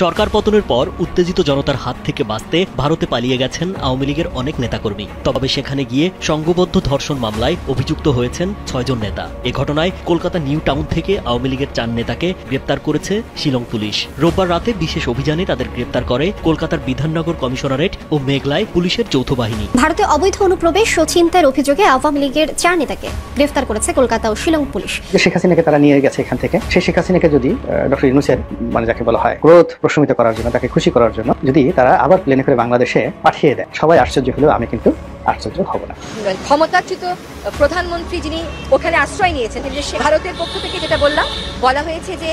সরকার পতনের পর উত্তেজিত জনতার হাত থেকে বাঁচতে ভারতে পালিয়ে গেছেন আওয়ামী লীগের অনেক নেতাকর্মী। তবে সেখানে গিয়ে সংঘবদ্ধ ধর্ষণ মামলায় অভিযুক্ত হয়েছেন ৬ জন নেতা। এ ঘটনায় কলকাতা নিউ টাউন থেকে আওয়ামী লীগের ৪ নেতাকে গ্রেপ্তার করেছে শিলং পুলিশ। রোববার রাতে বিশেষ অভিযানে তাদের গ্রেপ্তার করে কলকাতার বিধাননগর কমিশনারেট ও মেঘলায় পুলিশের যৌথ বাহিনী। ভারতে অবৈধ অনুপ্রবেশ ও ছিনতাইয়ের অভিযোগে আওয়ামী লীগের ৪ নেতাকে গ্রেফতার করেছে কলকাতা ও শিলং পুলিশ। শেখ হাসিনাকে তারা নিয়ে গেছে এখান থেকে। সেই শেখ হাসিনাকে যদি ডক্টর ইউনূসের যাকে বলা হয় ক্রোধ প্রশমিত করার জন্য, তাকে খুশি করার জন্য যদি তারা আবার প্লেনে করে বাংলাদেশে পাঠিয়ে দেয়, সবাই আশ্চর্য হলেও আমি কিন্তু আশ্চর্য হব না। ক্ষমতাচ্যুত প্রধানমন্ত্রী যিনি ওখানে আশ্রয় নিয়েছেন, ভারতের পক্ষ থেকে যেটা বলা হয়েছে যে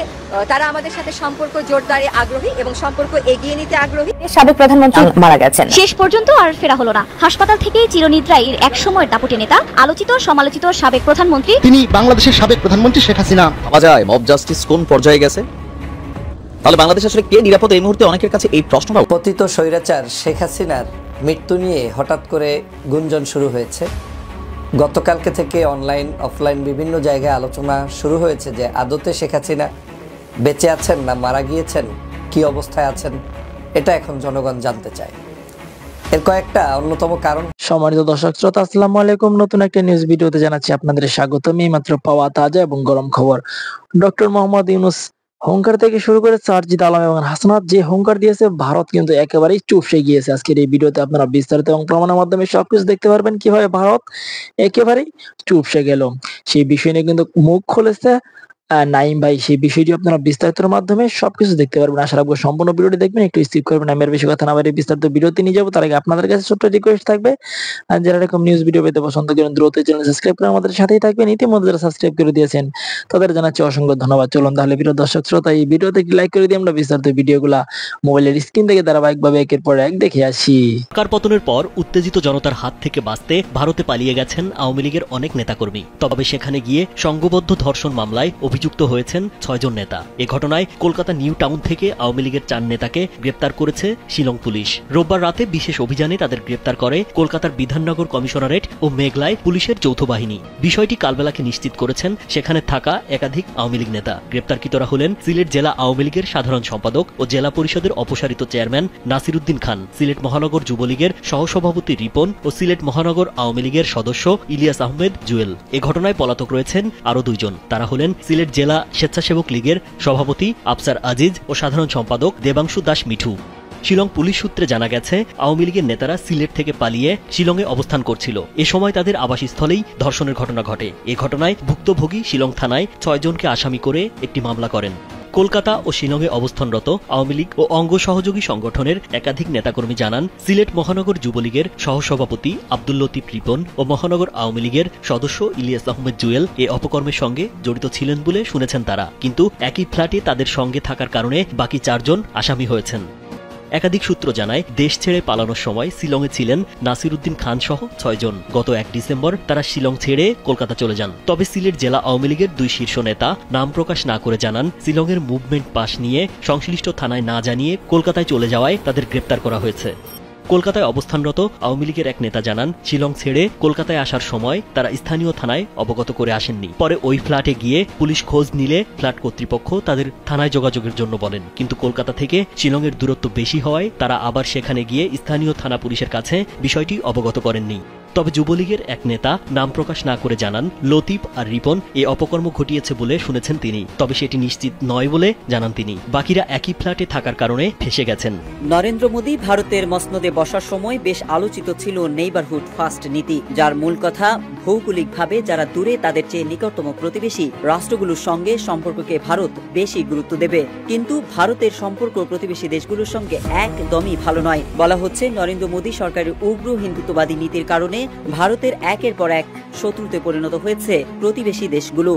তারা আমাদের সাথে সম্পর্ক জোরদারে আগ্রহী এবং সম্পর্ক এগিয়ে নিতে আগ্রহী। সাবেক প্রধানমন্ত্রী মারা গেছেন, শেষ পর্যন্ত আর ফেরা হলো না। হাসপাতাল থেকে চিরনিদ্রায় এক সময়ের দাপুটে নেতা, আলোচিত সমালোচিত সাবেক প্রধানমন্ত্রী, তিনি বাংলাদেশের সাবেক প্রধানমন্ত্রী শেখ হাসিনা। ভাবা যায় মব জাস্টিস কোন পর্যায়ে গেছে? তাহলে বাংলাদেশ আসলে কে নিরাপদ? এই মুহূর্তে অনেকের কাছে এই প্রশ্নটা। পতিত স্বৈরাচার শেখ হাসিনার মৃত্যু নিয়ে হঠাৎ করে গুঞ্জন শুরু হয়েছে। গতকালকে থেকে অনলাইন অফলাইন বিভিন্ন জায়গায় আলোচনা শুরু হয়েছে যে আদতে শেখ হাসিনা বেঁচে আছেন না মারা গিয়েছেন, কি অবস্থায় আছেন, এটা এখন জনগণ জানতে চায়। এর কয়েকটা অন্যতম কারণ। সম্মানিত দর্শক শ্রোতা, আসসালামু আলাইকুম। নতুন একটা নিউজ ভিডিওতে জানাচ্ছি আপনাদের স্বাগতম। এইমাত্র পাওয়া তাজা এবং গরম খবর। ডক্টর মোহাম্মদ ইউনূস হুঙ্কার থেকে শুরু করে সারজিদ আলম এবং হাসনাত যে হুঙ্কার দিয়েছে, ভারত কিন্তু একেবারেই চুপসে গিয়েছে। আজকের এই ভিডিওতে আপনারা বিস্তারিত এবং প্রমাণের মাধ্যমে সবকিছু দেখতে পারবেন কিভাবে ভারত একেবারেই চুপসে গেল। সেই বিষয় নিয়ে কিন্তু মুখ খুলেছে নাইম ভাই। সেই বিষয়টি আপনারা বিস্তারিতের মাধ্যমে সবকিছু দেখতে পারবেন। আশা রাখবো সম্পূর্ণ ভিডিওটি দেখবেন, একটু স্কিপ করবেন। আমি আর বেশি কথা না বলে বিস্তারিত ভিডিওতে নিয়ে যাবো। তার আগে আপনাদের কাছে ছোট্ট রিকোয়েস্ট থাকবে, যারা এরকম নিউজ ভিডিও পেতে পছন্দ করেন দ্রুত চ্যানেল সাবস্ক্রাইব করে আমাদের সাথেই থাকবেন। ইতিমধ্যে যারা সাবস্ক্রাইব করে দিয়েছেন তাদের জানাচ্ছি অসংখ্য ধন্যবাদ। চলুন তাহলে প্রিয় দর্শক শ্রোতা, এই ভিডিওতে একটি লাইক করে দিয়ে আমরা বিস্তারিত ভিডিওগুলা মোবাইলের স্ক্রিন থেকে ধারাবাহিকভাবে একের পর এক দেখে আসি। সরকার পতনের পর উত্তেজিত জনতার হাত থেকে বাঁচতে ভারতে পালিয়ে গেছেন আওয়ামী লীগের অনেক নেতাকর্মী। তবে সেখানে গিয়ে সংঘবদ্ধ ধর্ষণ মামলায় অভিযুক্ত হয়েছেন ৬ জন নেতা। এ ঘটনায় কলকাতা নিউ টাউন থেকে আওয়ামী লীগের ৪ নেতাকে গ্রেপ্তার করেছে শিলং পুলিশ। রোববার রাতে বিশেষ অভিযানে তাদের গ্রেপ্তার করে কলকাতার বিধাননগর কমিশনারেট ও মেঘলায় পুলিশের যৌথ বাহিনী। বিষয়টি কালবেলাকে নিশ্চিত করেছেন সেখানে থাকা একাধিক আওয়ামী লীগ নেতা। গ্রেপ্তারকৃতরা হলেন সিলেট জেলা আওয়ামী লীগের সাধারণ সম্পাদক ও জেলা পরিষদের অপসারিত চেয়ারম্যান নাসিরউদ্দিন খান, সিলেট মহানগর যুবলীগের সহসভাপতি রিপন ও সিলেট মহানগর আওয়ামী লীগের সদস্য ইলিয়াস আহমেদ জুয়েল। এ ঘটনায় পলাতক রয়েছেন আরো 2 জন। তারা হলেন সিলেট জেলা স্বেচ্ছাসেবক লীগের সভাপতি আফসার আজিজ ও সাধারণ সম্পাদক দেবাংশু দাস মিঠু। শিলং পুলিশ সূত্রে জানা গেছে, আওয়ামী লীগের নেতারা সিলেট থেকে পালিয়ে শিলংয়ে অবস্থান করছিল। এ সময় তাদের আবাসস্থলেই ধর্ষণের ঘটনা ঘটে। এ ঘটনায় ভুক্তভোগী শিলং থানায় ৬ জনকে আসামি করে একটি মামলা করেন। কলকাতা ও শিলংয়ে অবস্থানরত আওয়ামী লীগ ও অঙ্গ সহযোগী সংগঠনের একাধিক নেতাকর্মী জানান, সিলেট মহানগর যুবলীগের সহসভাপতি আব্দুল লতিফ রিপন ও মহানগর আওয়ামী লীগের সদস্য ইলিয়াস আহমেদ জুয়েল এ অপকর্মের সঙ্গে জড়িত ছিলেন বলে শুনেছেন তারা। কিন্তু একই ফ্ল্যাটে তাদের সঙ্গে থাকার কারণে বাকি ৪ জন আসামি হয়েছেন। একাধিক সূত্র জানায়, দেশ ছেড়ে পালানোর সময় শিলংয়ে ছিলেন নাসিরউদ্দিন খান সহ ৬ জন। গত ১ ডিসেম্বর তারা শিলং ছেড়ে কলকাতা চলে যান। তবে সিলেট জেলা আওয়ামী লীগের 2 শীর্ষ নেতা নাম প্রকাশ না করে জানান, শিলংয়ের মুভমেন্ট পাস নিয়ে সংশ্লিষ্ট থানায় না জানিয়ে কলকাতায় চলে যাওয়ায় তাদের গ্রেপ্তার করা হয়েছে। কলকাতায় অবস্থানরত আওয়ামী লীগের এক নেতা জানান, শিলং ছেড়ে কলকাতায় আসার সময় তারা স্থানীয় থানায় অবগত করে আসেননি। পরে ওই ফ্ল্যাটে গিয়ে পুলিশ খোঁজ নিলে ফ্ল্যাট কর্তৃপক্ষ তাদের থানায় যোগাযোগের জন্য বলেন। কিন্তু কলকাতা থেকে শিলংয়ের দূরত্ব বেশি হওয়ায় তারা আবার সেখানে গিয়ে স্থানীয় থানা পুলিশের কাছে বিষয়টি অবগত করেননি। তবে যুবলীগের এক নেতা নাম প্রকাশ না করে জানান, লতিফ আর রিপন এই অপকর্ম ঘটিয়েছে বলে শুনেছেন তিনি, তবে সেটি নিশ্চিত নয় বলে জানান তিনি। বাকিরা একই ফ্ল্যাটে থাকার কারণে ফেঁসে গেছেন। নরেন্দ্র মোদী ভারতের মসনদে বসার সময় বেশ আলোচিত ছিল নেইবারহুড ফার্স্ট নীতি, যার মূল কথা ভৌগোলিকভাবে যারা দূরে তাদের চেয়ে নিকটতম প্রতিবেশী রাষ্ট্রগুলোর সঙ্গে সম্পর্ককে ভারত বেশি গুরুত্ব দেবে। কিন্তু ভারতের সম্পর্ক প্রতিবেশী দেশগুলোর সঙ্গে একদমই ভালো নয়। বলা হচ্ছে, নরেন্দ্র মোদী সরকারের উগ্র হিন্দুত্ববাদী নীতির কারণে ভারতের একের পর এক শত্রুতে পরিণত হয়েছে প্রতিবেশী দেশগুলো।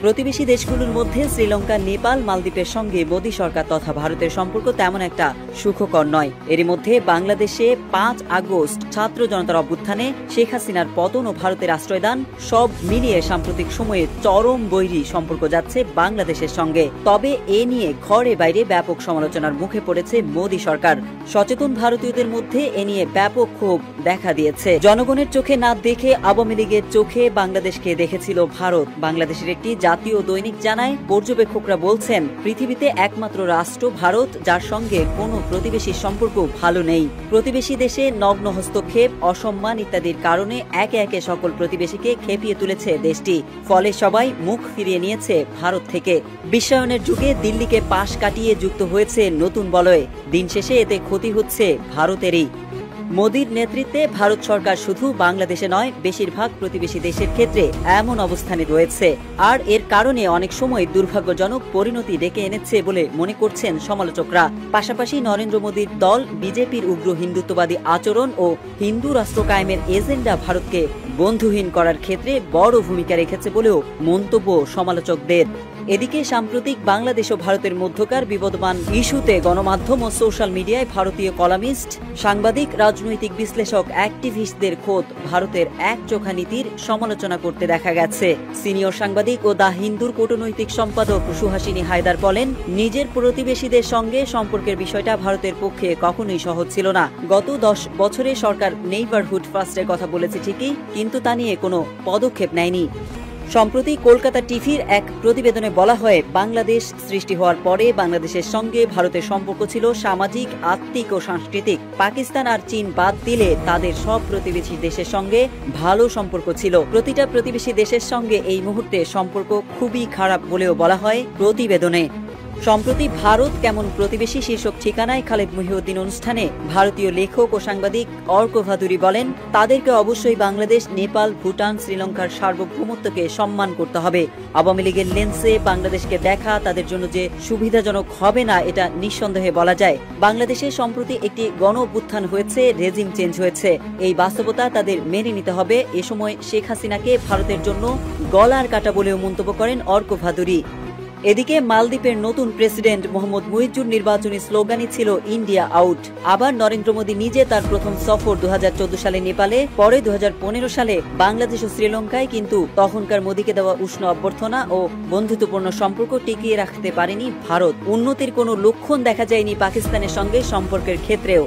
প্রতিবেশী দেশগুলোর মধ্যে শ্রীলঙ্কা, নেপাল, মালদ্বীপের সঙ্গে মোদী সরকার তথা ভারতের সম্পর্ক তেমন একটা সুখকর নয়। এরই মধ্যে বাংলাদেশে 5 আগস্ট ছাত্র জনতার অভ্যুত্থানে শেখ হাসিনার পতন ও ভারতের আশ্রয়দান সব মিলিয়ে সাম্প্রতিক সময়ে চরম বৈরী সম্পর্ক যাচ্ছে বাংলাদেশের সঙ্গে। তবে এ নিয়ে ঘরে বাইরে ব্যাপক সমালোচনার মুখে পড়েছে মোদী সরকার। সচেতন ভারতীয়দের মধ্যে এ নিয়ে ব্যাপক ক্ষোভ দেখা দিয়েছে। জনগণের চোখে না দেখে আওয়ামী লীগের চোখে বাংলাদেশকে দেখেছিল ভারত। বাংলাদেশের একটি জাতীয় দৈনিক জানায়, পর্যবেক্ষকরা বলছেন পৃথিবীতে একমাত্র রাষ্ট্র ভারত যার সঙ্গে কোনো প্রতিবেশী সম্পর্ক ভালো নেই। প্রতিবেশী দেশে নগ্ন হস্তক্ষেপ, অসম্মান ইত্যাদির কারণে একে একে সকল প্রতিবেশীকে খেপিয়ে তুলেছে দেশটি। ফলে সবাই মুখ ফিরিয়ে নিয়েছে ভারত থেকে। বিশ্বায়নের যুগে দিল্লিকে পাশ কাটিয়ে যুক্ত হয়েছে নতুন বলয়ে। দিন শেষে এতে ক্ষতি হচ্ছে ভারতেরই। মোদির নেতৃত্বে ভারত সরকার শুধু বাংলাদেশে নয়, বেশিরভাগ প্রতিবেশী দেশের ক্ষেত্রে এমন অবস্থানে রয়েছে। আর এর কারণে অনেক সময় দুর্ভাগ্যজনক পরিণতি ডেকে এনেছে বলে মনে করছেন সমালোচকরা। পাশাপাশি নরেন্দ্র মোদির দল বিজেপির উগ্র হিন্দুত্ববাদী আচরণ ও হিন্দু রাষ্ট্র কায়েমের এজেন্ডা ভারতকে বন্ধুহীন করার ক্ষেত্রে বড় ভূমিকা রেখেছে বলেও মন্তব্য সমালোচকদের। এদিকে সাম্প্রতিক বাংলাদেশ ও ভারতের মধ্যকার বিবদমান ইস্যুতে গণমাধ্যম ও সোশ্যাল মিডিয়ায় ভারতীয় কলামিস্ট, সাংবাদিক, রাজনৈতিক বিশ্লেষক, অ্যাক্টিভিস্টদের খোদ ভারতের একচোখা নীতির সমালোচনা করতে দেখা গেছে। সিনিয়র সাংবাদিক ও দ্য হিন্দুর কূটনৈতিক সম্পাদক সুহাসিনী হায়দার বলেন, নিজের প্রতিবেশীদের সঙ্গে সম্পর্কের বিষয়টা ভারতের পক্ষে কখনোই সহজ ছিল না। গত 10 বছরে সরকার নেইবারহুড ফার্স্টের কথা বলেছে ঠিকই, কিন্তু তা নিয়ে কোনো পদক্ষেপ নেয়নি। সম্প্রতি কলকাতা টিভির এক প্রতিবেদনে বলা হয়, বাংলাদেশ সৃষ্টি হওয়ার পরে বাংলাদেশের সঙ্গে ভারতের সম্পর্ক ছিল সামাজিক, আত্মিক ও সাংস্কৃতিক। পাকিস্তান আর চীন বাদ দিলে তাদের সব প্রতিবেশী দেশের সঙ্গে ভালো সম্পর্ক ছিল। প্রতিটা প্রতিবেশী দেশের সঙ্গে এই মুহূর্তে সম্পর্ক খুবই খারাপ বলেও বলা হয় প্রতিবেদনে। সম্প্রতি ভারত কেমন প্রতিবেশী শীর্ষক ঠিকানায় খালেদ মহিউদ্দিন অনুষ্ঠানে ভারতীয় লেখক ও সাংবাদিক অর্ক ভাদুরী বলেন, তাদেরকে অবশ্যই বাংলাদেশ, নেপাল, ভুটান, শ্রীলঙ্কার সার্বভৌমত্বকে সম্মান করতে হবে। আওয়ামী লীগের লেন্সে বাংলাদেশকে দেখা তাদের জন্য যে সুবিধাজনক হবে না এটা নিঃসন্দেহে বলা যায়। বাংলাদেশে সম্প্রতি একটি গণ অভ্যুত্থান হয়েছে, রেজিম চেঞ্জ হয়েছে। এই বাস্তবতা তাদের মেনে নিতে হবে। এ সময় শেখ হাসিনাকে ভারতের জন্য গলার কাটা বলেও মন্তব্য করেন অর্ক ভাদুরী। এদিকে মালদ্বীপের নতুন প্রেসিডেন্ট মোহাম্মদ মুইজ্জুর নির্বাচনী স্লোগানই ছিল ইন্ডিয়া আউট। আবার নরেন্দ্র মোদী নিজে তার প্রথম সফর 2014 সালে নেপালে, পরে 2015 সালে বাংলাদেশ ও শ্রীলঙ্কায়, কিন্তু তখনকার মোদীকে দেওয়া উষ্ণ অভ্যর্থনা ও বন্ধুত্বপূর্ণ সম্পর্ক টিকিয়ে রাখতে পারেনি ভারত। উন্নতির কোনো লক্ষণ দেখা যায়নি পাকিস্তানের সঙ্গে সম্পর্কের ক্ষেত্রেও।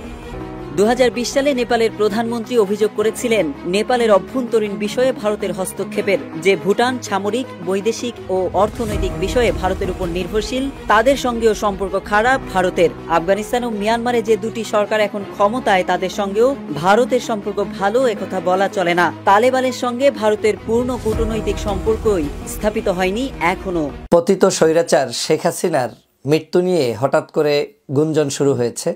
2020 সালে নেপালের প্রধানমন্ত্রী অভিযোগ করেছিলেন নেপালের অভ্যন্তরীণ বিষয়ে ভারতের হস্তক্ষেপের, যে ভুটান সামরিক, বৈদেশিক ও অর্থনৈতিক বিষয়ে ভারতের উপর নির্ভরশীল, তাদের সঙ্গেও সম্পর্ক খারাপ ভারতের। আফগানিস্তান ও মিয়ানমারে যে দুটি সরকার এখন ক্ষমতায়, তাদের সঙ্গেও ভারতের সম্পর্ক ভালো একথা বলা চলে না। তালেবানের সঙ্গে ভারতের পূর্ণ কূটনৈতিক সম্পর্কই স্থাপিত হয়নি এখনো। পতিত স্বৈরাচার শেখ হাসিনার মৃত্যু নিয়ে হঠাৎ করে গুঞ্জন শুরু হয়েছে।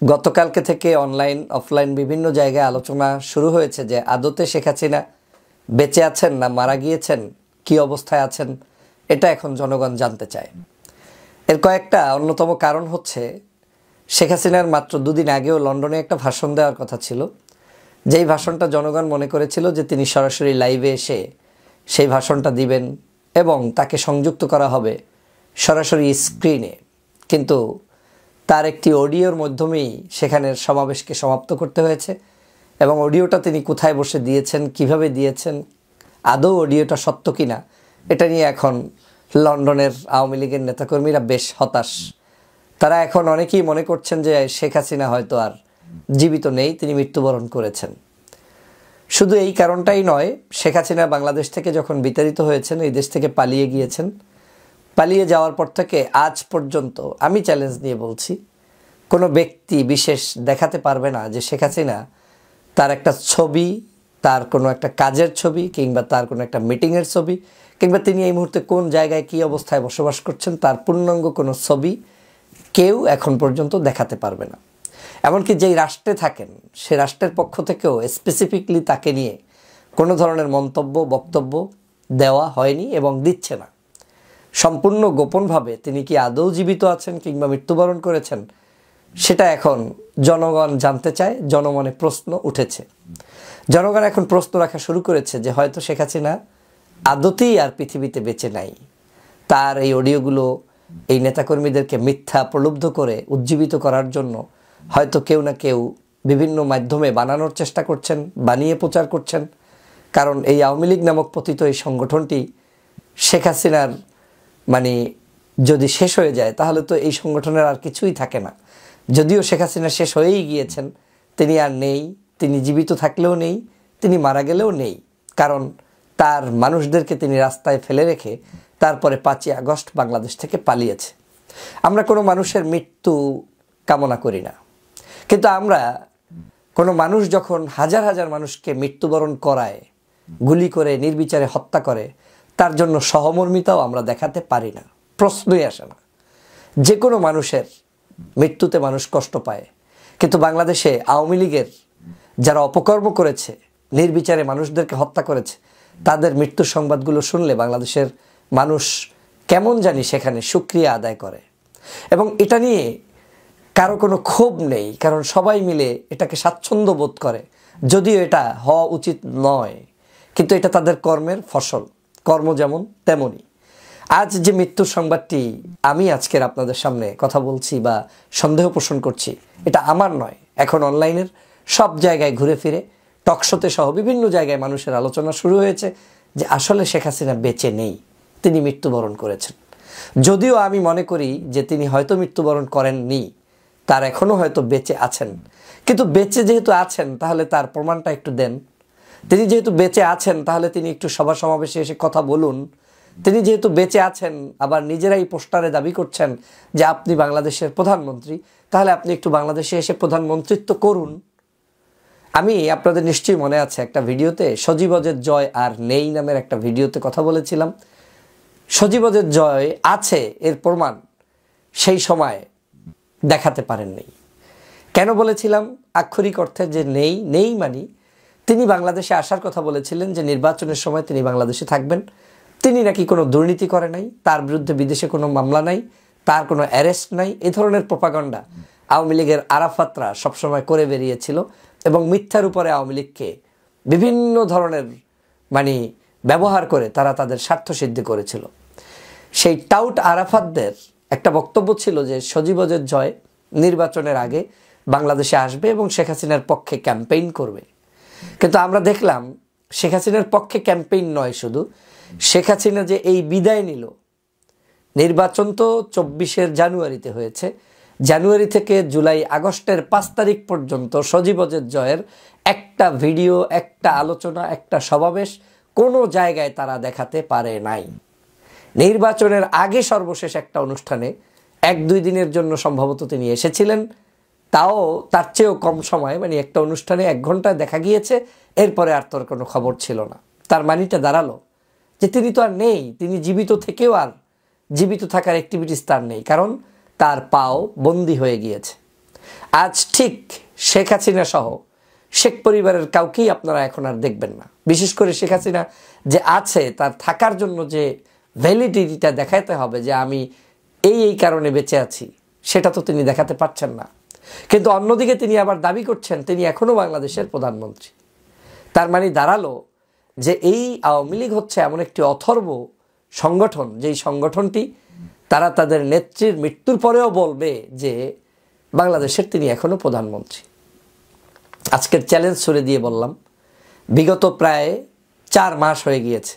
গতকালকে থেকে অনলাইন অফলাইন বিভিন্ন জায়গায় আলোচনা শুরু হয়েছে যে আদতে শেখ হাসিনা বেঁচে আছেন না মারা গিয়েছেন, কি অবস্থায় আছেন, এটা এখন জনগণ জানতে চায়। এর কয়েকটা অন্যতম কারণ হচ্ছে, শেখ হাসিনার মাত্র 2 দিন আগেও লন্ডনে একটা ভাষণ দেওয়ার কথা ছিল, যেই ভাষণটা জনগণ মনে করেছিল যে তিনি সরাসরি লাইভে এসে সেই ভাষণটা দিবেন এবং তাকে সংযুক্ত করা হবে সরাসরি স্ক্রিনে। কিন্তু তার একটি অডিওর মাধ্যমেই সেখানের সমাবেশকে সমাপ্ত করতে হয়েছে এবং অডিওটা তিনি কোথায় বসে দিয়েছেন, কিভাবে দিয়েছেন, আদৌ অডিওটা সত্য কিনা, এটা নিয়ে এখন লন্ডনের আওয়ামী লীগের নেতাকর্মীরা বেশ হতাশ। তারা এখন অনেকেই মনে করছেন যে শেখ হাসিনা হয়তো আর জীবিত নেই, তিনি মৃত্যুবরণ করেছেন। শুধু এই কারণটাই নয়, শেখ হাসিনা বাংলাদেশ থেকে যখন বিতাড়িত হয়েছেন, এই দেশ থেকে পালিয়ে গিয়েছেন, পালিয়ে যাওয়ার পর থেকে আজ পর্যন্ত আমি চ্যালেঞ্জ নিয়ে বলছি, কোনো ব্যক্তি বিশেষ দেখাতে পারবে না যে শেখ হাসিনা তার একটা ছবি, তার কোনো একটা কাজের ছবি, কিংবা তার কোনো একটা মিটিংয়ের ছবি, কিংবা তিনি এই মুহূর্তে কোন জায়গায় কী অবস্থায় বসবাস করছেন তার পূর্ণাঙ্গ কোনো ছবি কেউ এখন পর্যন্ত দেখাতে পারবে না। এমনকি যেই রাষ্ট্রে থাকেন সে রাষ্ট্রের পক্ষ থেকেও স্পেসিফিকলি তাকে নিয়ে কোনো ধরনের মন্তব্য, বক্তব্য দেওয়া হয়নি এবং দিচ্ছে না। সম্পূর্ণ গোপনভাবে তিনি কি আদৌ জীবিত আছেন কিংবা মৃত্যুবরণ করেছেন সেটা এখন জনগণ জানতে চায়। জনমনে প্রশ্ন উঠেছে, জনগণ এখন প্রশ্ন রাখা শুরু করেছে যে হয়তো শেখ হাসিনা আদতেই আর পৃথিবীতে বেঁচে নাই। তার এই অডিওগুলো এই নেতাকর্মীদেরকে মিথ্যা প্রলুব্ধ করে উজ্জীবিত করার জন্য হয়তো কেউ না কেউ বিভিন্ন মাধ্যমে বানানোর চেষ্টা করছেন, বানিয়ে প্রচার করছেন। কারণ এই আওয়ামী লীগ নামক পতিত এই সংগঠনটি শেখ হাসিনার যদি শেষ হয়ে যায় তাহলে তো এই সংগঠনের আর কিছুই থাকে না। যদিও শেখ হাসিনা শেষ হয়েই গিয়েছেন, তিনি আর নেই, তিনি জীবিত থাকলেও নেই, তিনি মারা গেলেও নেই, কারণ তার মানুষদেরকে তিনি রাস্তায় ফেলে রেখে তারপরে 5ই আগস্ট বাংলাদেশ থেকে পালিয়েছে। আমরা কোনো মানুষের মৃত্যু কামনা করি না, কিন্তু আমরা কোনো মানুষ যখন হাজার হাজার মানুষকে মৃত্যুবরণ করায়, গুলি করে নির্বিচারে হত্যা করে, তার জন্য সহমর্মিতাও আমরা দেখাতে পারি না, প্রশ্নই আসে না। যে কোনো মানুষের মৃত্যুতে মানুষ কষ্ট পায়, কিন্তু বাংলাদেশে আওয়ামী লীগের যারা অপকর্ম করেছে, নির্বিচারে মানুষদেরকে হত্যা করেছে, তাদের মৃত্যুর সংবাদগুলো শুনলে বাংলাদেশের মানুষ কেমন জানি সেখানে শুকরিয়া আদায় করে। এবং এটা নিয়ে কারো কোনো ক্ষোভ নেই, কারণ সবাই মিলে এটাকে স্বাচ্ছন্দ্য বোধ করে, যদিও এটা হওয়া উচিত নয়, কিন্তু এটা তাদের কর্মের ফসল। কর্ম যেমন তেমনই। আজ যে মৃত্যুর সংবাদটি আমি আজকের আপনাদের সামনে কথা বলছি বা সন্দেহ পোষণ করছি, এটা আমার নয়। এখন অনলাইনের সব জায়গায় ঘুরে ফিরে টকশোতে সহ বিভিন্ন জায়গায় মানুষের আলোচনা শুরু হয়েছে যে আসলে শেখ হাসিনা বেঁচে নেই, তিনি মৃত্যুবরণ করেছেন। যদিও আমি মনে করি যে তিনি হয়তো মৃত্যুবরণ করেননি, তার এখনও হয়তো বেঁচে আছেন। কিন্তু বেঁচে যেহেতু আছেন, তাহলে তার প্রমাণটা একটু দেন। তিনি যেহেতু বেঁচে আছেন, তাহলে তিনি একটু সভা সমাবেশে এসে কথা বলুন। তিনি যেহেতু বেঁচে আছেন, আবার নিজেরাই পোস্টারে দাবি করছেন যে আপনি বাংলাদেশের প্রধানমন্ত্রী, তাহলে আপনি একটু বাংলাদেশে এসে প্রধানমন্ত্রিত্ব করুন। আমি আপনাদের নিশ্চয়ই মনে আছে একটা ভিডিওতে সজীবজের জয় আর নেই নামের একটা ভিডিওতে কথা বলেছিলাম। সজীবজের জয় আছে এর প্রমাণ সেই সময় দেখাতে পারেননি। কেন বলেছিলাম আক্ষরিক অর্থে যে নেই মানি তিনি বাংলাদেশে আসার কথা বলেছিলেন, যে নির্বাচনের সময় তিনি বাংলাদেশে থাকবেন। তিনি নাকি কোনো দুর্নীতি করে নাই, তার বিরুদ্ধে বিদেশে কোনো মামলা নাই, তার কোনো অ্যারেস্ট নাই। এ ধরনের প্রোপাগান্ডা আওয়ামী লীগের আরাফাতরা সবসময় করে বেরিয়েছিল এবং মিথ্যার উপরে আওয়ামী লীগকে বিভিন্ন ধরনের ব্যবহার করে তারা তাদের স্বার্থ সিদ্ধি করেছিল। সেই টাউট আরাফাতদের একটা বক্তব্য ছিল যে সজীবজের জয় নির্বাচনের আগে বাংলাদেশে আসবে এবং শেখ হাসিনার পক্ষে ক্যাম্পেইন করবে। কিন্তু আমরা দেখলাম শেখ হাসিনার পক্ষে ক্যাম্পেইন নয়, শুধু শেখ হাসিনা যে এই বিদায় নিল, নির্বাচন তো 24 জানুয়ারিতে হয়েছে, জানুয়ারি থেকে জুলাই আগস্টের 5 তারিখ পর্যন্ত সজীবজের জয়ের একটা ভিডিও, একটা আলোচনা, একটা সমাবেশ কোনো জায়গায় তারা দেখাতে পারে নাই। নির্বাচনের আগে সর্বশেষ একটা অনুষ্ঠানে 1-2 দিনের জন্য সম্ভবত তিনি এসেছিলেন, তাও তার চেয়েও কম সময়, একটা অনুষ্ঠানে 1 ঘন্টায় দেখা গিয়েছে, এরপরে আর তোর কোনো খবর ছিল না। তার মানিটা দাঁড়ালো যে তিনি তো আর নেই, তিনি জীবিত থেকেও আর জীবিত থাকার অ্যাক্টিভিটিস তার নেই, কারণ তার পাও বন্দী হয়ে গিয়েছে। আজ ঠিক শেখ হাসিনা সহ শেখ পরিবারের কাউকেই আপনারা এখন আর দেখবেন না। বিশেষ করে শেখ হাসিনা যে আছে, তার থাকার জন্য যে ভ্যালিডিটিটা দেখাতে হবে যে আমি এই কারণে বেঁচে আছি, সেটা তো তিনি দেখাতে পারছেন না। কিন্তু অন্যদিকে তিনি আবার দাবি করছেন তিনি এখনও বাংলাদেশের প্রধানমন্ত্রী। তার দাঁড়ালো যে এই আওয়ামী লীগ হচ্ছে এমন একটি অথর্ব সংগঠন, যেই সংগঠনটি তারা তাদের নেত্রীর মৃত্যুর পরেও বলবে যে বাংলাদেশের তিনি এখনও প্রধানমন্ত্রী। আজকের চ্যালেঞ্জ ছুড়ে দিয়ে বললাম, বিগত প্রায় 4 মাস হয়ে গিয়েছে,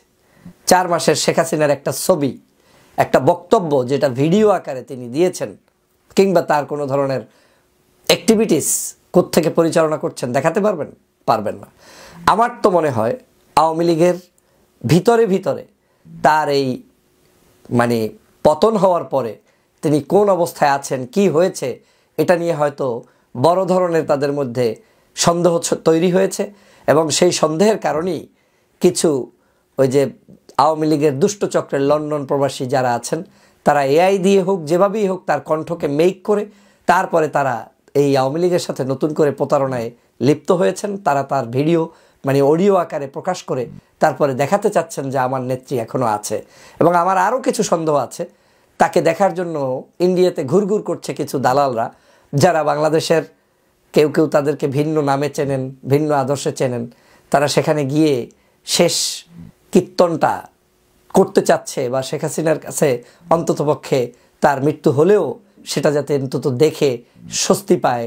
4 মাসের শেখ হাসিনার একটা ছবি, একটা বক্তব্য যেটা ভিডিও আকারে তিনি দিয়েছেন, কিংবা তার কোনো ধরনের অ্যাক্টিভিটিস কোত্থেকে পরিচালনা করছেন দেখাতে পারবেন না। আমার তো মনে হয় আওয়ামী লীগের ভিতরে ভিতরে তার এই পতন হওয়ার পরে তিনি কোন অবস্থায় আছেন, কি হয়েছে, এটা নিয়ে হয়তো বড় ধরনের তাদের মধ্যে সন্দেহ তৈরি হয়েছে। এবং সেই সন্দেহের কারণেই কিছু ওই যে আওয়ামী লীগের দুষ্টচক্রের লন্ডন প্রবাসী যারা আছেন, তারা এআই দিয়ে হোক, যেভাবেই হোক, তার কণ্ঠকে মেক করে তারপরে তারা এই আওয়ামী লীগের সাথে নতুন করে প্রতারণায় লিপ্ত হয়েছেন। তারা তার ভিডিও অডিও আকারে প্রকাশ করে তারপরে দেখাতে চাচ্ছেন যে আমার নেত্রী এখনও আছে। এবং আমার আরও কিছু সন্দেহ আছে, তাকে দেখার জন্য ইন্ডিয়াতে ঘুরঘুর করছে কিছু দালালরা, যারা বাংলাদেশের কেউ তাদেরকে ভিন্ন নামে চেনেন, ভিন্ন আদর্শে চেনেন। তারা সেখানে গিয়ে শেষ কীর্তনটা করতে চাচ্ছে, বা শেখ হাসিনার কাছে অন্ততপক্ষে তার মৃত্যু হলেও সেটা যাতে অন্তত দেখে স্বস্তি পায়,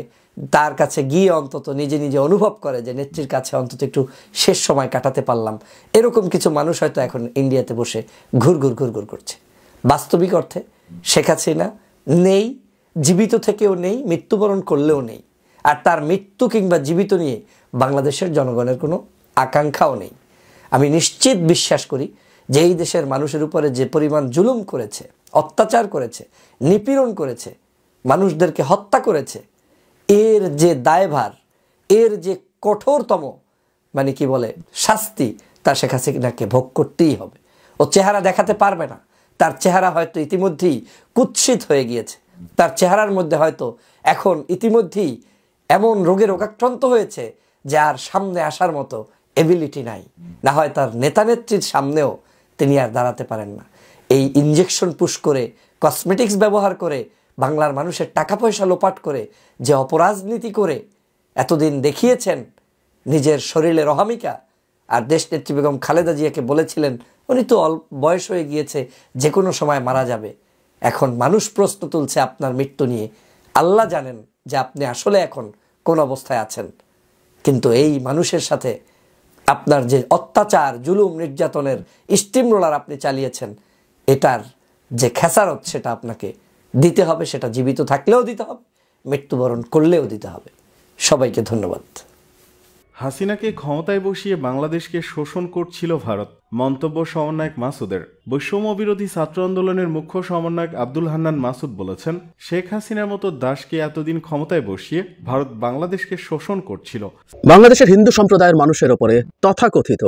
তার কাছে গিয়ে অন্তত নিজে অনুভব করে যে নেত্রীর কাছে অন্তত একটু শেষ সময় কাটাতে পারলাম। এরকম কিছু মানুষ হয়তো এখন ইন্ডিয়াতে বসে ঘুরঘুর করছে। বাস্তবিক অর্থে শেখ হাসিনা নেই, জীবিত থেকেও নেই, মৃত্যুবরণ করলেও নেই। আর তার মৃত্যু কিংবা জীবিত নিয়ে বাংলাদেশের জনগণের কোনো আকাঙ্ক্ষাও নেই। আমি নিশ্চিত বিশ্বাস করি যে এই দেশের মানুষের উপরে যে পরিমাণ জুলুম করেছে, অত্যাচার করেছে, নিপীড়ন করেছে, মানুষদেরকে হত্যা করেছে, এর যে দায়ভার, এর যে কঠোরতম মানে কি বলে শাস্তি, তা শেখ হাসিনাকে ভোগ করতেই হবে। ও চেহারা দেখাতে পারবে না, তার চেহারা হয়তো ইতিমধ্যেই কুৎসিত হয়ে গিয়েছে, তার চেহারার মধ্যে হয়তো এখন ইতিমধ্যেই এমন রোগে রোগাক্রান্ত হয়েছে যে আর সামনে আসার মতো এবিলিটি নাই, না হয় তার নেতানেত্রীর সামনেও তিনি আর দাঁড়াতে পারেন না। এই ইনজেকশন পুশ করে, কসমেটিক্স ব্যবহার করে, বাংলার মানুষের টাকা পয়সা লোপাট করে, যে অপরাজনীতি করে এতদিন দেখিয়েছেন নিজের শরীরের অহামিকা, আর দেশনেত্রী বেগম খালেদা জিয়াকে বলেছিলেন উনি তো বয়স হয়ে গিয়েছে, যে কোনো সময় মারা যাবে। এখন মানুষ প্রশ্ন তুলছে আপনার মৃত্যু নিয়ে। আল্লাহ জানেন যে আপনি আসলে এখন কোন অবস্থায় আছেন, কিন্তু এই মানুষের সাথে আপনার যে অত্যাচার, জুলুম, নির্যাতনের স্টিম রোলার আপনি চালিয়েছেন, এটার যে খেসারত সেটা আপনাকে দিতে হবে। সেটা জীবিত থাকলেও দিতে হবে, মৃত্যুবরণ করলেও দিতে হবে। সবাইকে ধন্যবাদ। হাসিনাকে ক্ষমতায় বসিয়ে বাংলাদেশকে শোষণ করছিল ভারত, মন্তব্য সমন্বয়ক মাসুদের। বৈষম্য বিরোধী ছাত্র আন্দোলনের মুখ্য সমন্বয়ক আব্দুল হান্নান মাসুদ বলেছেন, শেখ হাসিনার মতো দাসকে এতদিন ক্ষমতায় বসিয়ে ভারত বাংলাদেশকে শোষণ করছিল। বাংলাদেশের হিন্দু সম্প্রদায়ের মানুষের ওপরে তথাকথিত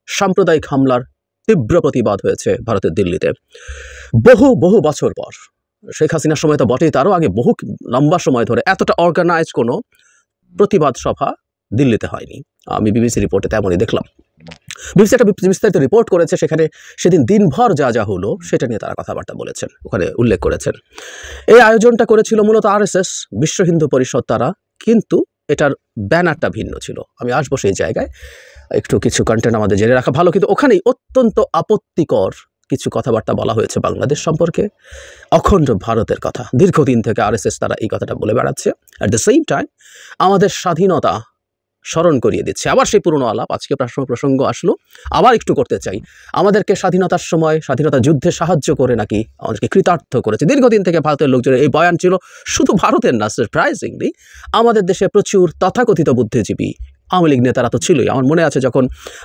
সাম্প্রদায়িক হামলার তীব্র প্রতিবাদ হয়েছে ভারতের দিল্লিতে। বহু বহু বছর পর, শেখ হাসিনার সময় তো বটেই, তারও আগে বহু লম্বা সময় ধরে এতটা অর্গানাইজ কোনো প্রতিবাদ সভা দিল্লিতে হয়নি। আমি বিবিসি রিপোর্টে তেমনই দেখলাম। বিবিসি একটা বিস্তারিত রিপোর্ট করেছে, সেখানে সেদিন দিনভর যা যা হলো সেটা নিয়ে তারা কথাবার্তা বলেছেন, ওখানে উল্লেখ করেছেন। এই আয়োজনটা করেছিল মূলত আরএসএস, বিশ্ব হিন্দু পরিষদ তারা, কিন্তু এটার ব্যানারটা ভিন্ন ছিল। আমি আসবো সেই জায়গায়, একটু কিছু কন্টেন্ট আমাদের জেনে রাখা ভালো। কিন্তু ওখানেই অত্যন্ত আপত্তিকর কিছু কথাবার্তা বলা হয়েছে বাংলাদেশ সম্পর্কে, অখণ্ড ভারতের কথা। দীর্ঘদিন থেকে আরএসএস তারা এই কথাটা বলে বেড়াচ্ছে। অ্যাট দ্য সেম টাইম আমাদের স্বাধীনতা স্মরণ করিয়ে দিচ্ছে। আবার সেই পুরনো আলাপ, আজকে প্রসঙ্গ আসলো, আবার একটু করতে চাই। আমাদেরকে স্বাধীনতার সময়, স্বাধীনতা যুদ্ধে সাহায্য করে নাকি আমাদেরকে কৃতার্থ করেছে। দীর্ঘদিন থেকে ভারতের লোকজনের এই বয়ান ছিল, শুধু ভারতের না, সারপ্রাইজিংলি আমাদের দেশে প্রচুর তথাকথিত বুদ্ধিজীবী আওয়ামী লীগ নেতারা তো ছিলই। আমার মনে আছে যখন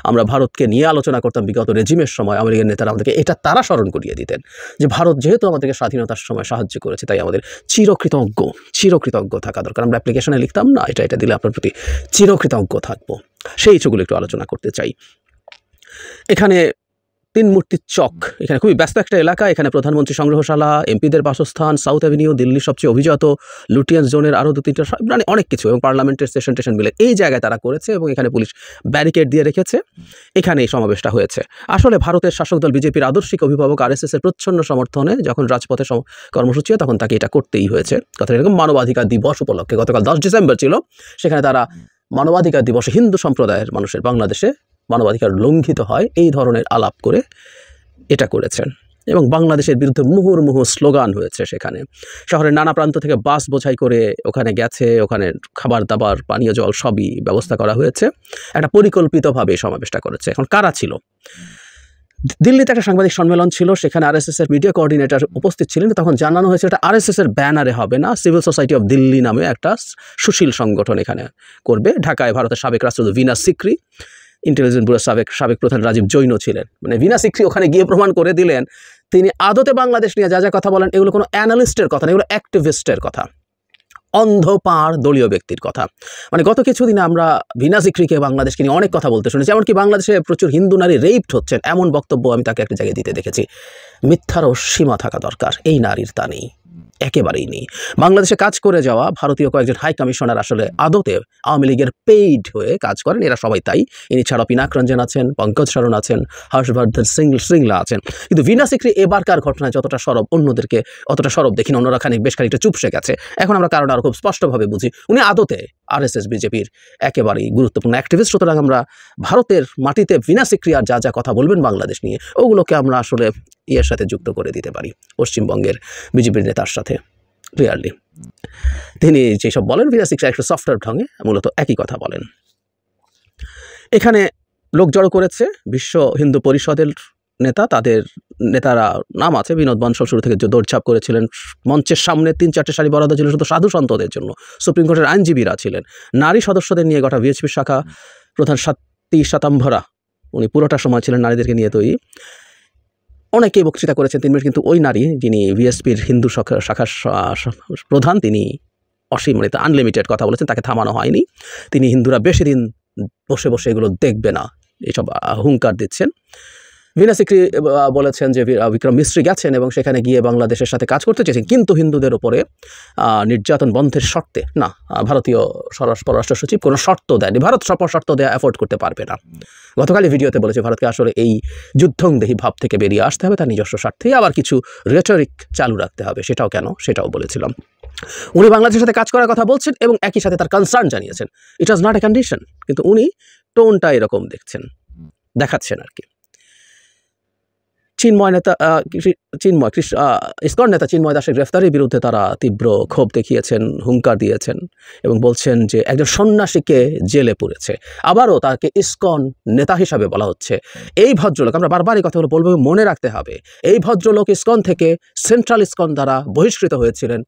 আমরা ভারতকে নিয়ে আলোচনা করতাম বিগত রেজিমের সময়, আওয়ামী লীগের নেতারা আমাদেরকে এটা তারা স্মরণ করিয়ে দিতেন যে ভারত যেহেতু আমাদেরকে স্বাধীনতার সময় সাহায্য করেছে, তাই আমাদের চিরকৃতজ্ঞ থাকা দরকার। আমরা অ্যাপ্লিকেশনে লিখতাম না, এটা দিলে আপনার প্রতি চিরকৃতজ্ঞ থাকবো। সেই ইস্যুগুলো একটু আলোচনা করতে চাই। এখানে তিন মূর্তির চক, এখানে খুবই ব্যস্ত একটা এলাকা। এখানে প্রধানমন্ত্রী সংগ্রহশালা, এমপিদের বাসস্থান, সাউথ অ্যাভিনিউ, দিল্লির সবচেয়ে অভিজাত লুটিয়ান্স জোনের আরও 2-3টা, মানে অনেক কিছু, এবং পার্লামেন্টের সেশন টেশন মিলে এই জায়গায় তারা করেছে, এবং এখানে পুলিশ ব্যারিকেড দিয়ে রেখেছে। এখানে এই সমাবেশটা হয়েছে। আসলে ভারতের শাসক দল বিজেপির আদর্শিক অভিভাবক আরএসএসের প্রচ্ছন্ন সমর্থনে যখন রাজপথে কর্মসূচি হয়, তখন তাকে এটা করতেই হয়েছে। কথা এরকম মানবাধিকার দিবস উপলক্ষে গতকাল 10 ডিসেম্বর ছিল, সেখানে তারা মানবাধিকার দিবসে হিন্দু সম্প্রদায়ের মানুষের বাংলাদেশে মানবাধিকার লঙ্ঘিত হয় এই ধরনের আলাপ করে এটা করেছেন। এবং বাংলাদেশের বিরুদ্ধে মুহুর্মুহু স্লোগান হয়েছে। সেখানে শহরের নানা প্রান্ত থেকে বাস বোঝাই করে ওখানে গেছে, ওখানে খাবার দাবার, পানীয় জল সবই ব্যবস্থা করা হয়েছে। একটা পরিকল্পিতভাবে সমাবেশটা করেছে। এখন কারা ছিল? দিল্লিতে একটা সাংবাদিক সম্মেলন ছিল, সেখানে আরএসএসের মিডিয়া কোঅর্ডিনেটর উপস্থিত ছিলেন। তখন জানানো হয়েছে এটা আরএসএসের ব্যানারে হবে না, সিভিল সোসাইটি অফ দিল্লি নামে একটা সুশীল সংগঠন এখানে করবে। ঢাকায় ভারতের সাবেক রাষ্ট্রদূত ভিনা সিকরি, ইন্টেলিজেন্স ব্যুরোর সাবেক প্রধান রাজীব জৈন ছিলেন। মানে ভিনা সিকরি ওখানে গিয়ে প্রমাণ করে দিলেন তিনি আদতে বাংলাদেশ নিয়ে যা যা কথা বলেন এগুলো কোনো অ্যানালিস্টের কথা না, এগুলো অ্যাক্টিভিস্টের কথা, অন্ধপাড় দলীয় ব্যক্তির কথা। মানে গত কিছুদিনে আমরা ভিনা সিকরিকে বাংলাদেশকে নিয়ে অনেক কথা বলতে শুনেছি, এমনকি বাংলাদেশে প্রচুর হিন্দু নারী রেপড হচ্ছেন, এমন বক্তব্য আমি তাকে একটা জায়গায় দিতে দেখেছি। মিথ্যারও সীমা থাকা দরকার, এই নারীর তা নেই, একেবারেই নেই। বাংলাদেশে কাজ করে যাওয়া ভারতীয় কয়েকজন হাই কমিশনার আসলে আদতে আওয়ামী লীগের পেইড হয়ে কাজ করেন, এরা সবাই তাই। ইনি ছাড়া পিনাক রঞ্জন আছেন, পঙ্কজ শরণ আছেন, হর্ষবর্ধন সিংলা আছেন। কিন্তু ভিনা সিকরি এবারকার ঘটনায় যতটা সরব, অন্যদেরকে অতটা সরব দেখিনি, অন্যরা বেশ খানিকটা চুপসে গেছে। এখন আমরা কারণ আরও খুব স্পষ্টভাবে বুঝি উনি আদতে আরএসএস বিজেপির একেবারেই গুরুত্বপূর্ণ অ্যাক্টিভিস্ট। সুতরাং আমরা ভারতের মাটিতে ভিনা সিকরি আর যা যা কথা বলবেন বাংলাদেশ নিয়ে, ওগুলোকে আমরা আসলে ইয়ের সাথে যুক্ত করে দিতে পারি, পশ্চিমবঙ্গের বিজেপির নেতার সাথে। ক্লিয়ারলি তিনি যেসব বলেন ভিনা সিকরি একটু সফটওয়্যার ঢঙে মূলত একই কথা বলেন। এখানে লোক জড়ো করেছে বিশ্ব হিন্দু পরিষদের নেতা, তাদের নেতারা নাম আছে। বিনোদ বানশাল শুরু থেকে দৌড়ঝাঁপ করেছিলেন, মঞ্চের সামনে 3-4টে সারি বরাদ্দ ছিল শুধু সাধু সন্তদের জন্য। সুপ্রিম কোর্টের আইনজীবীরা ছিলেন, নারী সদস্যদের নিয়ে গোটা ভিএচপি শাখা প্রধান সাত্তী শাতাম্ভরা উনি পুরোটা সময় ছিলেন নারীদেরকে নিয়ে তৈরি। অনেকেই বক্তৃতা করেছেন 3 মিনিট, কিন্তু ওই নারী যিনি ভিএসপির হিন্দু শাখার প্রধান, তিনি অসীম মানে আনলিমিটেড কথা বলেছেন, তাকে থামানো হয়নি। তিনি হিন্দুরা বেশি দিন বসে বসে এগুলো দেখবে না এইসব হুঙ্কার দিচ্ছেন। ভিনা সিকরি বলেছেন যে বিক্রম মিস্ত্রি গেছেন এবং সেখানে গিয়ে বাংলাদেশের সাথে কাজ করতে চেয়েছেন, কিন্তু হিন্দুদের ওপরে নির্যাতন বন্ধের শর্তে না। ভারতীয় পররাষ্ট্র সচিব কোনো শর্ত দেয়নি, ভারত সব শর্ত দেওয়া অ্যাফোর্ড করতে পারবে না। গতকালই ভিডিওতে বলেছে ভারতকে আসলে এই যুদ্ধংদেহী ভাব থেকে বেরিয়ে আসতে হবে, তার নিজস্ব স্বার্থেই আবার কিছু রেটরিক চালু রাখতে হবে। সেটাও কেন, সেটাও বলেছিলাম। উনি বাংলাদেশের সাথে কাজ করার কথা বলছেন এবং একই সাথে তার কনসার্ন জানিয়েছেন। ইট ওয়াজ নট এ কন্ডিশন, কিন্তু উনি টোনটা এরকম দেখাচ্ছেন আর কি। ইসকন নেতা চিন্ময় দাসের গ্রেফতারির বিরুদ্ধে তারা তীব্র ক্ষোভ দেখিয়েছেন, হুঙ্কার দিয়েছেন এবং বলছেন যে একজন সন্ন্যাসীকে জেলে পুরেছে। আবারও তাকে ইসকন নেতা হিসাবে বলা হচ্ছে। এই ভদ্রলোক, আমরা বারবার এই কথাগুলো বলবো, মনে রাখতে হবে, এই ভদ্রলোক ইসকন থেকে সেন্ট্রাল ইসকন দ্বারা বহিষ্কৃত হয়েছিলেন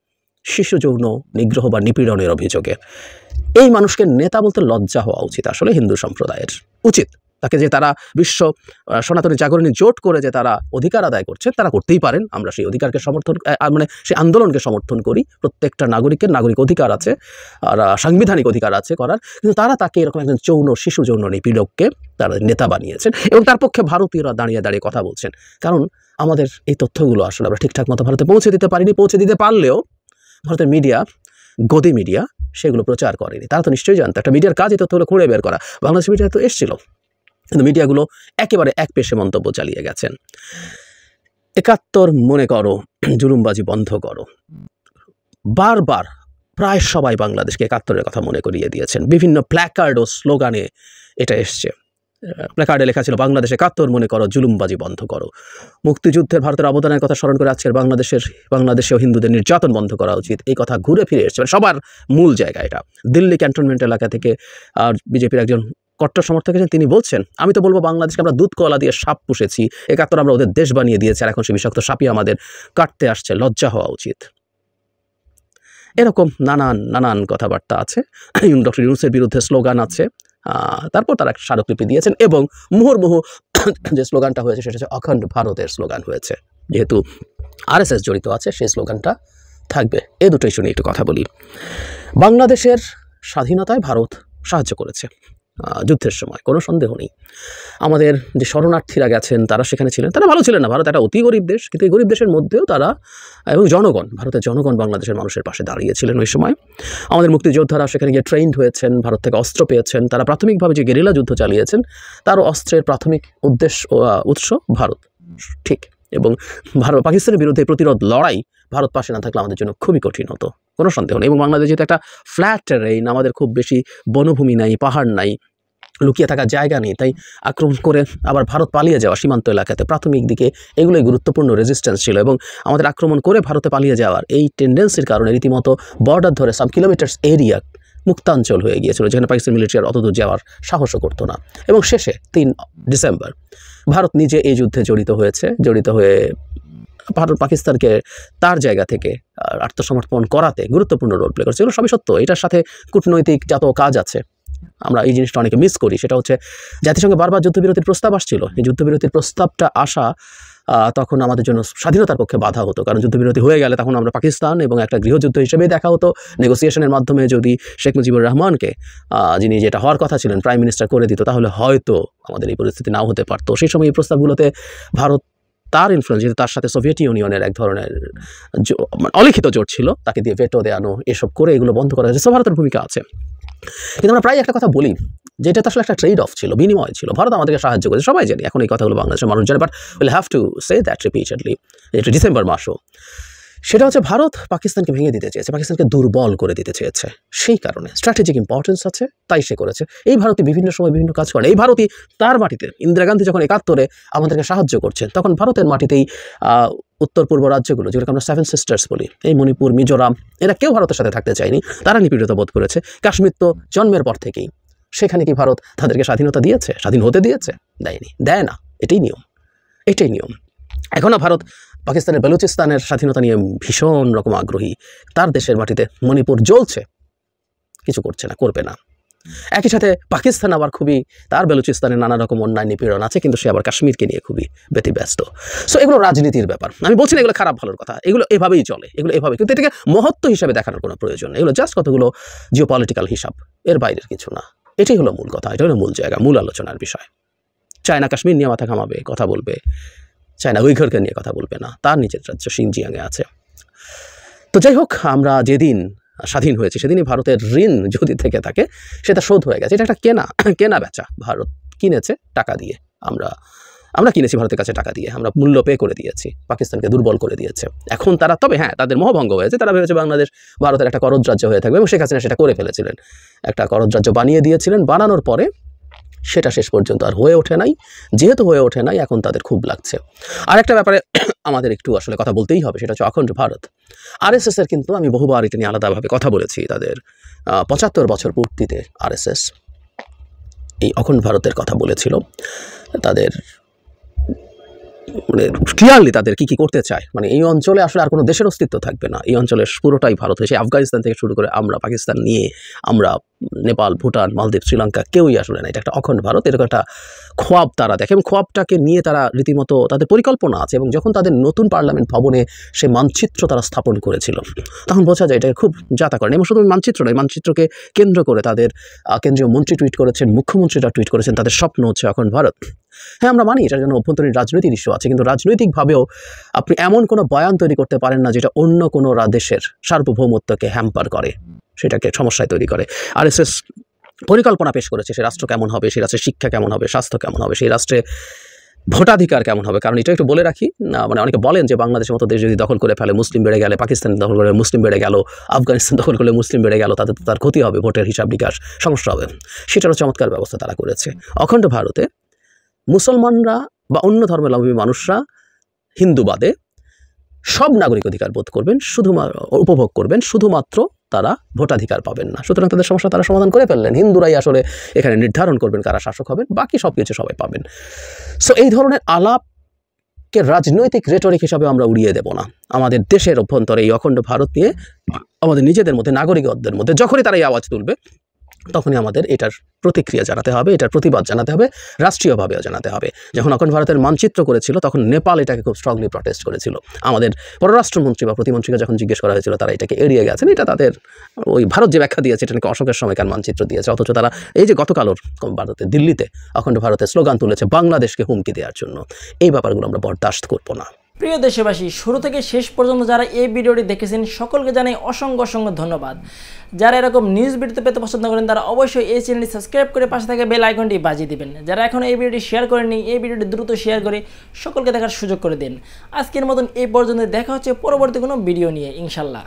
শিশু যৌন নিগ্রহ বা নিপীড়নের অভিযোগে। এই মানুষকে নেতা বলতে লজ্জা হওয়া উচিত আসলে হিন্দু সম্প্রদায়ের, উচিত। তাকে যে তারা বিশ্ব সনাতনী জাগরণী জোট করে যে তারা অধিকার আদায় করছে, তারা করতেই পারেন। আমরা সেই অধিকারকে সমর্থন, মানে সেই আন্দোলনকে সমর্থন করি। প্রত্যেকটা নাগরিকের নাগরিক অধিকার আছে আর সাংবিধানিক অধিকার আছে করার, কিন্তু তারা তাকে এরকম একজন শিশু যৌন নিপীড়ককে তারা নেতা বানিয়েছেন এবং তার পক্ষে ভারতীয়রা দাঁড়িয়ে দাঁড়িয়ে কথা বলছেন। কারণ আমাদের এই তথ্যগুলো আসলে আমরা ঠিকঠাক মতো ভারতে পৌঁছে দিতে পারিনি। পৌঁছে দিতে পারলেও ভারতের মিডিয়া, গদি মিডিয়া, সেগুলো প্রচার করেনি। তারা তো নিশ্চয়ই জানতো একটা মিডিয়ার কাজ এই তথ্যগুলো খুঁড়ে বের করা। বাংলাদেশ মিডিয়া তো এসেছিল, কিন্তু মিডিয়াগুলো একেবারে একপেশে মন্তব্য চালিয়ে গেছেন। ৭১ মনে করো, জুলুমবাজি বন্ধ করো। বারবার প্রায় সবাই বাংলাদেশকে ৭১-এর কথা মনে করিয়ে দিয়েছেন। বিভিন্ন প্ল্যাকার্ড ও স্লোগানে এটা এসছে। প্ল্যাকার্ডে লেখা ছিল বাংলাদেশে ৭১ মনে করো, জুলুমবাজি বন্ধ করো। মুক্তিযুদ্ধের ভারতের অবদানের কথা স্মরণ করে আজকের বাংলাদেশেও হিন্দুদের নির্যাতন বন্ধ করা উচিত। এই কথা ঘুরে ফিরে এসছে, সবার মূল জায়গা এটা। দিল্লি ক্যান্টনমেন্ট এলাকা থেকে আর বিজেপির একজন কট্টর সমর্থক আছেন, তিনি বলছেন, আমি তো বলবো বাংলাদেশকে আমরা দুধ কলা দিয়ে সাপ পুষেছি, ৭১ আমরা ওদের দেশ বানিয়ে দিয়েছি, আর এখন সে বিষাক্ত সাপই আমাদের কাটতে আসছে, লজ্জা হওয়া উচিত। এরকম নানান কথাবার্তা আছে। ডক্টর ইউনূসের বিরুদ্ধে স্লোগান আছে। তারপর তারা একটা স্মারকলিপি দিয়েছেন এবং মুহুর্মুহু যে স্লোগানটা হয়েছে সেটা হচ্ছে অখণ্ড ভারতের স্লোগান হয়েছে। যেহেতু আরএসএস জড়িত আছে, সেই স্লোগানটা থাকবে। এ দুটো ইস্যু নিয়ে একটু কথা বলি। বাংলাদেশের স্বাধীনতায় ভারত সাহায্য করেছে যুদ্ধের সময়, কোনো সন্দেহ নেই। আমাদের যে শরণার্থীরা গেছেন তারা সেখানে ছিলেন, তারা ভালো ছিলেন না। ভারত একটা অতি গরিব দেশ, কিন্তু এই গরিব দেশের মধ্যেও তারা এবং জনগণ, ভারতের জনগণ বাংলাদেশের মানুষের পাশে দাঁড়িয়েছিলেন ওই সময়। আমাদের মুক্তিযোদ্ধারা সেখানে গিয়ে ট্রেন্ড হয়েছেন, ভারত থেকে অস্ত্র পেয়েছেন। তারা প্রাথমিকভাবে যে গেরিলা যুদ্ধ চালিয়েছেন তার অস্ত্রের প্রাথমিক উৎস ভারত, ঠিক। এবং পাকিস্তানের বিরুদ্ধে প্রতিরোধ লড়াই ভারত পাশে না থাকলে আমাদের জন্য খুবই কঠিন হতো, কোনো সন্দেহ নেই। এবং বাংলাদেশ যেহেতু একটা ফ্ল্যাট টেরেইন, আমাদের খুব বেশি বনভূমি নাই, পাহাড় নাই, লুকিয়ে থাকার জায়গা নেই, তাই আক্রমণ করে আবার ভারত পালিয়ে যাওয়া সীমান্ত এলাকাতে প্রাথমিক দিকে এগুলোই গুরুত্বপূর্ণ রেজিস্ট্যান্স ছিল। এবং আমাদের আক্রমণ করে ভারতে পালিয়ে যাওয়ার এই টেন্ডেন্সির কারণে রীতিমতো বর্ডার ধরে সাম কিলোমিটার্স এরিয়া মুক্তাঞ্চল হয়ে গিয়েছিল, যেখানে পাকিস্তান মিলিটারি আর অতদূর যাওয়ার সাহসও করতো না। এবং শেষে ৩ ডিসেম্বর ভারত নিজে এই যুদ্ধে জড়িত হয়ে ভারত পাকিস্তানকে তার জায়গা থেকে আত্মসমর্পণ করাতে গুরুত্বপূর্ণ রোল প্লে করেছে। এগুলো সবই সত্য। এটার সাথে কূটনৈতিক যত কাজ আছে, আমরা এই জিনিসটা অনেকে মিস করি। সেটা হচ্ছে জাতিসংঘে বারবার যুদ্ধবিরতির প্রস্তাব আসছিল। এই যুদ্ধবিরতির প্রস্তাবটা আসা তখন আমাদের জন্য স্বাধীনতার পক্ষে বাধা হতো, কারণ যুদ্ধবিরতি হয়ে গেলে তখন আমরা পাকিস্তান এবং একটা গৃহযুদ্ধ হিসেবেই দেখা হতো। নেগোসিয়েশনের মাধ্যমে যদি শেখ মুজিবুর রহমানকে, যিনি যেটা হওয়ার কথা ছিলেন, প্রাইম মিনিস্টার করে দিত, তাহলে হয়তো আমাদের এই পরিস্থিতি নাও হতে পারতো। সেই সময় এই প্রস্তাবগুলোতে ভারত তার ইনফ্লুয়েন্স, যেহেতু তার সাথে সোভিয়েত ইউনিয়নের এক ধরনের অলিখিত জোট ছিল, তাকে দিয়ে ভেটো দেওয়ানো, এসব করে এগুলো বন্ধ করা হয়েছে। ভারতের ভূমিকা আছে। কিন্তু আমরা প্রায় একটা কথা বলি, যেটা তো আসলে একটা ট্রেড অফ ছিল, বিনিময় ছিল। ভারত আমাদেরকে সাহায্য করেছে, সবাই জানি। এখন এই কথাগুলো বাংলাদেশের মানুষ জানে, but will have to say that repeatedly. এটা ডিসেম্বর মাসও, সেটা হচ্ছে ভারত পাকিস্তানকে ভেঙে দিতে চেয়েছে, পাকিস্তানকে দুর্বল করে দিতে চেয়েছে। সেই কারণে স্ট্র্যাটেজিক ইম্পর্টেন্স আছে, তাই সে করেছে। এই ভারতই বিভিন্ন সময় বিভিন্ন কাজ করে। এই ভারতই তার মাটিতে, ইন্দিরা গান্ধী যখন ৭১-এ আমাদেরকে সাহায্য করছেন, তখন ভারতের মাটিতেই উত্তর পূর্ব রাজ্যগুলো, যেগুলোকে আমরা 7 সিস্টার্স বলি, এই মণিপুর, মিজোরাম, এরা কেউ ভারতের সাথে থাকতে চায়নি। তারা নিপীড়িত বোধ করেছে। কাশ্মীর তো জন্মের পর থেকেই, সেখানে কি ভারত তাদেরকে স্বাধীনতা দিয়েছে? স্বাধীন হতে দিয়েছে? দেয়নি, দেয় না। এটাই নিয়ম। এখনও ভারত পাকিস্তানের বেলুচিস্তানের স্বাধীনতা নিয়ে ভীষণ রকম আগ্রহী। তার দেশের মাটিতে মণিপুর জ্বলছে, কিছু করছে না, করবে না। একই সাথে পাকিস্তান আবার খুবই তার বেলুচিস্তানে নানা রকম অন্যায় নিপীড়ন আছে, কিন্তু সে আবার কাশ্মীরকে নিয়ে খুবই ব্যতিব্যস্ত। সো এগুলো রাজনীতির ব্যাপার, আমি বলছি না এগুলো খারাপ ভালোর কথা, এগুলো এভাবেই চলে, এগুলো এভাবে, কিন্তু এটাকে মহত্ব হিসাবে দেখানোর কোনো প্রয়োজন নেই। এগুলো জাস্ট কতগুলো জিওপলিটিক্যাল হিসাব, এর বাইরের কিছু না। এটাই হলো মূল কথা, এটা হলো মূল জায়গা, মূল আলোচনার বিষয়। চায়না কাশ্মীর নিয়ে মাথা ঘামাবে, কথা বলবে, চায়না উইঘুরকে নিয়ে কথা বলবে না, তার নিজের রাজ্য শিনজিয়াংয়ে আছে। তো যাই হোক, আমরা যেদিন স্বাধীন হয়েছে সেদিনই ভারতের ঋণ যদি থেকে থাকে সেটা শোধ হয়ে গেছে। এটা একটা কেনা বেচা, ভারত কিনেছে টাকা দিয়ে, আমরা কিনেছি ভারতের কাছে টাকা দিয়ে, আমরা মূল্য পে করে দিয়েছি, পাকিস্তানকে দুর্বল করে দিয়েছে। এখন তারা, তবে হ্যাঁ, তাদের মোহভঙ্গ হয়েছে, তারা ভেবেছে বাংলাদেশ ভারতের একটা করদ রাজ্য হয়ে থাকবে, এবং শেখ হাসিনা সেটা করে ফেলেছিলেন, একটা করদ রাজ্য বানিয়ে দিয়েছিলেন। বানানোর পরে সেটা শেষ পর্যন্ত আর হয়ে ওঠে নাই। যেহেতু হয়ে ওঠে নাই, এখন তাদের খুব লাগছে। আর একটা ব্যাপারে আমাদের একটু আসলে কথা বলতেই হবে, সেটা হচ্ছে অখণ্ড ভারত। RSS এর কিন্তু আমি বহুবার এটা নিয়ে আলাদাভাবে কথা বলেছি, তাদের 75 বছর পূর্তিতে RSS এই অখণ্ড ভারতের কথা বলেছিল, তাদের মানে ক্লিয়ারলি তাদের কি করতে চায়, মানে এই অঞ্চলে আসলে আর কোনো দেশের অস্তিত্ব থাকবে না, এই অঞ্চলের পুরোটাই ভারত হয়েছে। আফগানিস্তান থেকে শুরু করে আমরা, পাকিস্তান নিয়ে আমরা, নেপাল, ভুটান, মালদ্বীপ, শ্রীলঙ্কা, কেউই আসলে না। এটা একটা অখণ্ড ভারত, এরকম একটা খোয়াব তারা দেখে, এবং খোয়াবটাকে নিয়ে তারা রীতিমতো তাদের পরিকল্পনা আছে। এবং যখন তাদের নতুন পার্লামেন্ট ভবনে সে মানচিত্র তারা স্থাপন করেছিল, তখন বোঝা যায় এটা খুব যাতা করেন। এবং শুধু মানচিত্র নয়, মানচিত্রকে কেন্দ্র করে তাদের কেন্দ্রীয় মন্ত্রী টুইট করেছেন, মুখ্যমন্ত্রীরা টুইট করেছেন, তাদের স্বপ্ন হচ্ছে অখণ্ড ভারত। হ্যাঁ, আমরা মানি এটার জন্য অভ্যন্তরীণ রাজনৈতিক ইস্যু আছে, কিন্তু রাজনৈতিকভাবেও আপনি এমন কোনো বয়ান তৈরি করতে পারেন না যেটা অন্য কোনো দেশের সার্বভৌমত্বকে হ্যাম্পার করে, সেটাকে সমস্যায় তৈরি করে। RSS পরিকল্পনা পেশ করেছে, সে রাষ্ট্র কেমন হবে, সেই রাষ্ট্রের শিক্ষা কেমন হবে, স্বাস্থ্য কেমন হবে, সেই রাষ্ট্রে ভোটাধিকার কেমন হবে। কারণ এটা একটু বলে রাখি, মানে অনেকে বলেন যে বাংলাদেশের মতো দেশ যদি দখল করে ফেলে মুসলিম বেড়ে গেলে, পাকিস্তান দখল করে মুসলিম বেড়ে গেল, আফগানিস্তান দখল করলে মুসলিম বেড়ে গেল, তার ক্ষতি হবে, ভোটের হিসাব নিকাশ সমস্যা হবে। সেটারও চমৎকার ব্যবস্থা তারা করেছে। অখণ্ড ভারতে মুসলমানরা বা অন্য ধর্মাবলম্বী মানুষরা, হিন্দু বাদে সব নাগরিক অধিকার বোধ করবেন, শুধুমাত্র উপভোগ করবেন, শুধুমাত্র তারা ভোটাধিকার পাবেন না। সুতরাং তাদের সমস্যা তারা সমাধান করে ফেললেন। হিন্দুরাই আসলে এখানে নির্ধারণ করবেন কারা শাসক হবেন, বাকি সব কিছু সবাই পাবেন। সো এই ধরনের আলাপকে রাজনৈতিক রেটরিক হিসাবে আমরা উড়িয়ে দেব না। আমাদের দেশের অভ্যন্তরে এই অখণ্ড ভারত নিয়ে আমাদের নিজেদের মধ্যে, নাগরিকদের মধ্যে যখনই তারা এই আওয়াজ তুলবে, তখনই আমাদের এটার প্রতিক্রিয়া জানাতে হবে, এটার প্রতিবাদ জানাতে হবে, রাষ্ট্রীয়ভাবেও জানাতে হবে। যখন অখণ্ড ভারতের মানচিত্র করেছিল, তখন নেপাল এটাকে খুব স্ট্রংলি প্রটেস্ট করেছিল। আমাদের পররাষ্ট্রমন্ত্রী বা প্রতিমন্ত্রীকে যখন জিজ্ঞেস করা হয়েছিল, তারা এটাকে এড়িয়ে গেছেন। এটা তাদের ওই ভারত যে ব্যাখ্যা দিয়েছে, এটা নাকি অশোকের সময়কার মানচিত্র দিয়েছে, অথচ তারা এই যে গতকালও ভারতে দিল্লিতে অখণ্ড ভারতের স্লোগান তুলেছে বাংলাদেশকে হুমকি দেওয়ার জন্য, এই ব্যাপারগুলো আমরা বরদাস্ত করবো না। প্রিয় দেশবাসী, শুরু থেকে শেষ পর্যন্ত যারা এই ভিডিওটি দেখেছেন সকলকে জানাই অসংখ্য অসংখ্য ধন্যবাদ। যারা এরকম নিউজ ভিডিও পেতে পছন্দ করেন তারা অবশ্যই এই চ্যানেলটি সাবস্ক্রাইব করে পাশে থাকা বেল আইকনটি বাজিয়ে দিবেন। যারা এখন এই ভিডিওটি শেয়ার করেননি, এই ভিডিওটি দ্রুত শেয়ার করে সকলকে দেখার সুযোগ করে দিন। আজকের মতন এই পর্যন্ত, দেখা হচ্ছে পরবর্তী কোনো ভিডিও নিয়ে ইনশাল্লাহ।